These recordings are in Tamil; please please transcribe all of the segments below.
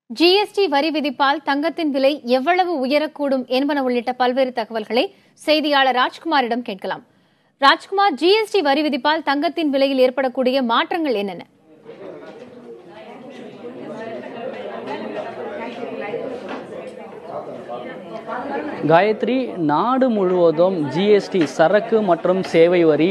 ஜிஎஸ்டி வரி விதிப்பால் தங்கத்தின் விலை எவ்வளவு உயரக்கூடும் என்பன உள்ளிட்ட பல்வேறு தகவல்களை செய்தியாளர் ராஜ்குமாரிடம் கேட்கலாம். ராஜ்குமார், ஜிஎஸ்டி வரி விதிப்பால் தங்கத்தின் விலையில் ஏற்படக்கூடிய மாற்றங்கள் என்னென்ன? காயத்ரி, நாடு முழுவதும் ஜிஎஸ்டி சரக்கு மற்றும் சேவை வரி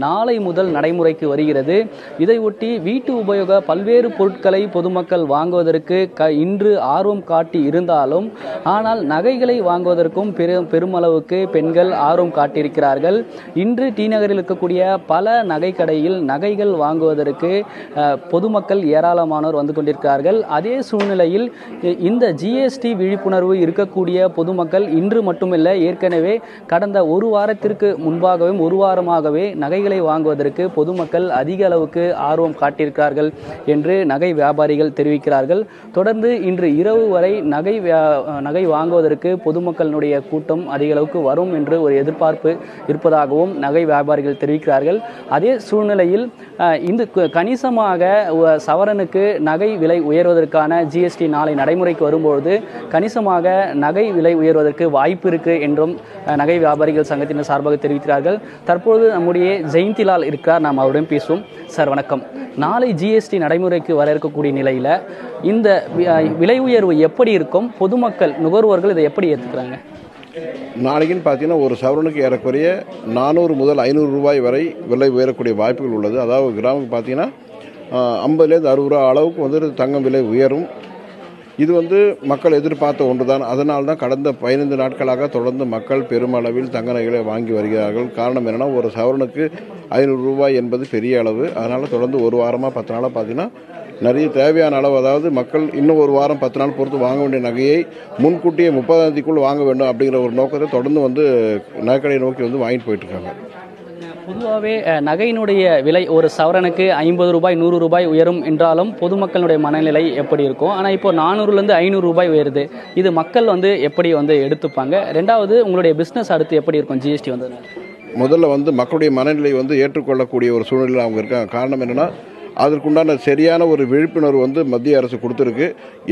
நாளை முதல் நடைமுறைக்கு வருகிறது. இதையொட்டி வீட்டு உபயோக பல்வேறு பொருட்களை பொதுமக்கள் வாங்குவதற்கு இன்று ஆர்வம் காட்டி இருந்தாலும், ஆனால் நகைகளை வாங்குவதற்கும் பெருமளவுக்கு பெண்கள் ஆர்வம் காட்டியிருக்கிறார்கள். இன்று டி நகரில் இருக்கக்கூடிய பல நகை கடையில் நகைகள் வாங்குவதற்கு பொதுமக்கள் ஏராளமானோர் வந்து கொண்டிருக்கிறார்கள். அதே சூழ்நிலையில் இந்த ஜிஎஸ்டி விழிப்புணர்வு இருக்கக்கூடிய பொதுமக்கள் இன்று மட்டுமில்ல, ஏற்கனவே கடந்த ஒரு வாரத்திற்கு முன்பாகவே ஒரு வாரமாகவே நகைகளை வாங்குவதற்கு பொதுமக்கள் அதிக அளவுக்கு ஆர்வம் காட்டியிருக்கிறார்கள் என்று நகை வியாபாரிகள் தெரிவிக்கிறார்கள். தொடர்ந்து இன்று இரவு வரை நகை வாங்குவதற்கு பொதுமக்களுடைய கூட்டம் அதிக அளவுக்கு வரும் என்று ஒரு எதிர்பார்ப்பு இருப்பதாகவும் நகை வியாபாரிகள் தெரிவிக்கிறார்கள். அதே சூழ்நிலையில் இந்த கணிசமாக சவரனுக்கு நகை விலை உயர்வதற்கான ஜிஎஸ்டி நாளை நடைமுறைக்கு வரும்போது கணிசமாக நகை விலை உயர்வதற்கு வாய்ப்பு இருக்கு என்றும் நகை வியாபாரிகள் சங்கத்தினர் சார்பாக தெரிவிக்கிறார்கள். தற்போது நம்முடைய ஜெயந்திலால் இருக்கிறார், நாம் அவருடன் பேசுவோம். சார் வணக்கம். நாளை ஜிஎஸ்டி நடைமுறைக்கு வர இருக்கக்கூடிய நிலையில இந்த விலை உயர்வு எப்படி இருக்கும்? பொதுமக்கள் நுகர்வோர்கள் இதை எப்படி ஏற்றுக்கிறாங்க? நாளைக்குன்னு பார்த்தீங்கன்னா ஒரு சவரனுக்கு ஏறக்குறைய 400 முதல் 500 ரூபாய் வரை விலை உயரக்கூடிய வாய்ப்புகள் உள்ளது. அதாவது கிராமுக்கு பார்த்தீங்கன்னா 50லேருந்து 60 ரூபா அளவுக்கு வந்து தங்கம் விலை உயரும். இது மக்கள் எதிர்பார்த்த ஒன்றுதான். அதனால தான் கடந்த 15 நாட்களாக தொடர்ந்து மக்கள் பெருமளவில் தங்க நகைகளை வாங்கி வருகிறார்கள். காரணம் என்னன்னா, ஒரு சவரனுக்கு 500 ரூபாய் என்பது பெரிய அளவு. அதனால தொடர்ந்து ஒரு வாரமாக 10 நாளாக பார்த்தீங்கன்னா நிறைய தேவையான அளவு, அதாவது மக்கள் இன்னும் ஒரு வாரம் 10 நாள் பொறுத்து வாங்க வேண்டிய நகையை முன்கூட்டியே 30ஆம் தேதிக்குள் வாங்க வேண்டும் அப்படிங்கிற ஒரு நோக்கத்தை தொடர்ந்து நகைக்கடையை நோக்கி வாங்கிட்டு போயிட்டு இருக்காங்க. பொதுவாகவே நகையினுடைய விலை ஒரு சவரனுக்கு 50 ரூபாய் 100 ரூபாய் உயரும் என்றாலும் பொதுமக்களுடைய மனநிலை எப்படி இருக்கும்? ஆனால் இப்போ 400லேருந்து 500 ரூபாய் உயருது. இது மக்கள் எப்படி எடுத்துப்பாங்க? ரெண்டாவது, உங்களுடைய பிஸ்னஸ் அடுத்து எப்படி இருக்கும் ஜிஎஸ்டி வந்ததுனால? முதல்ல மக்களுடைய மனநிலை ஏற்றுக்கொள்ளக்கூடிய ஒரு சூழ்நிலையில் அவங்க இருக்காங்க. காரணம் என்னன்னா, அதற்குண்டான சரியான ஒரு விழிப்புணர்வு மத்திய அரசு கொடுத்துருக்கு.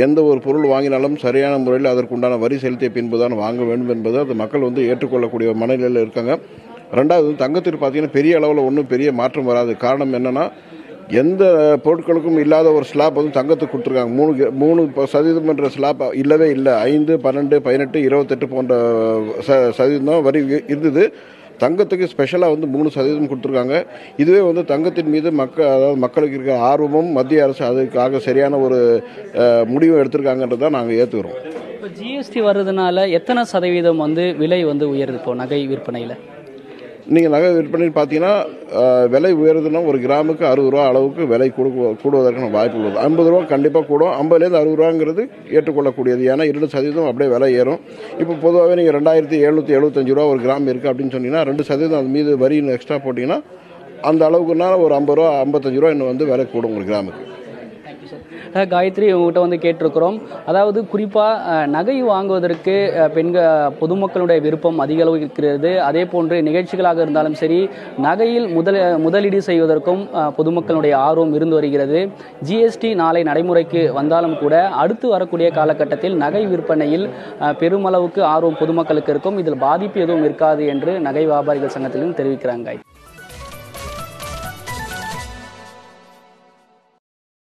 எந்த ஒரு பொருள் வாங்கினாலும் சரியான முறையில் அதற்குண்டான வரி செலுத்திய பின்புதான் வாங்க வேண்டும் என்பது அது மக்கள் ஏற்றுக்கொள்ளக்கூடிய ஒரு மனநிலையில் இருக்காங்க. ரெண்டாவது, தங்கத்திற்கு பார்த்தீங்கன்னா பெரிய அளவில் ஒன்றும் பெரிய மாற்றம் வராது. காரணம் என்னன்னா, எந்த பொருட்களுக்கும் இல்லாத ஒரு ஸ்லாப் தங்கத்துக்கு கொடுத்துருக்காங்க. 3% என்ற ஸ்லாப் இல்லவே இல்லை. 5, 12, 18, 28 போன்ற சதவீதம் தான் வரி இருந்தது. தங்கத்துக்கு ஸ்பெஷலாக 3% கொடுத்துருக்காங்க. இதுவே தங்கத்தின் மீது மக்களுக்கு இருக்கிற ஆர்வமும் மத்திய அரசு அதுக்காக சரியான ஒரு முடிவு எடுத்திருக்காங்கன்றதை நாங்கள் ஏற்றுக்கிறோம். இப்போ ஜிஎஸ்டி வர்றதுனால எத்தனை சதவீதம் விலை உயருது இப்போ நகை விற்பனையில்? நீங்கள் நகை விற்பனை பார்த்தீங்கன்னா விலை உயருதுன்னா ஒரு கிராமுக்கு 60 ரூபா அளவுக்கு விலை கூடுவதற்கான வாய்ப்பு உள்ளது. 50 ரூபா கண்டிப்பாக கூடும். 50லேருந்து 60 ரூபாங்கிறது ஏற்றுக்கொள்ளக்கூடியது. ஏன்னா 2% அப்படியே விலை ஏறும். இப்போ பொதுவாகவே நீங்கள் 2775 ரூபா ஒரு கிராம் இருக்குது அப்படின்னு சொன்னீங்கன்னா 2% அது மீது வரி எக்ஸ்ட்ரா போட்டிங்கன்னா அந்த அளவுக்குன்னா ஒரு 50 ரூபா 55 ரூபா இன்னும் விலை கூடும் ஒரு கிராமுக்கு. காயத்ரி, உங்கள்கிட்ட கேட்டிருக்கிறோம். அதாவது குறிப்பாக நகை வாங்குவதற்கு பொதுமக்களுடைய விருப்பம் அதிக அளவு இருக்கிறது. அதே போன்று நிகழ்ச்சிகளாக இருந்தாலும் சரி, நகையில் முதலீடு செய்வதற்கும் பொதுமக்களுடைய ஆர்வம் இருந்து வருகிறது. ஜிஎஸ்டி நாளை நடைமுறைக்கு வந்தாலும் கூட அடுத்து வரக்கூடிய காலகட்டத்தில் நகை விற்பனையில் பெருமளவுக்கு ஆர்வம் பொதுமக்களுக்கு இருக்கும். இதில் பாதிப்பு எதுவும் இருக்காது என்று நகை வியாபாரிகள் சங்கத்திலும் தெரிவிக்கிறாங்க.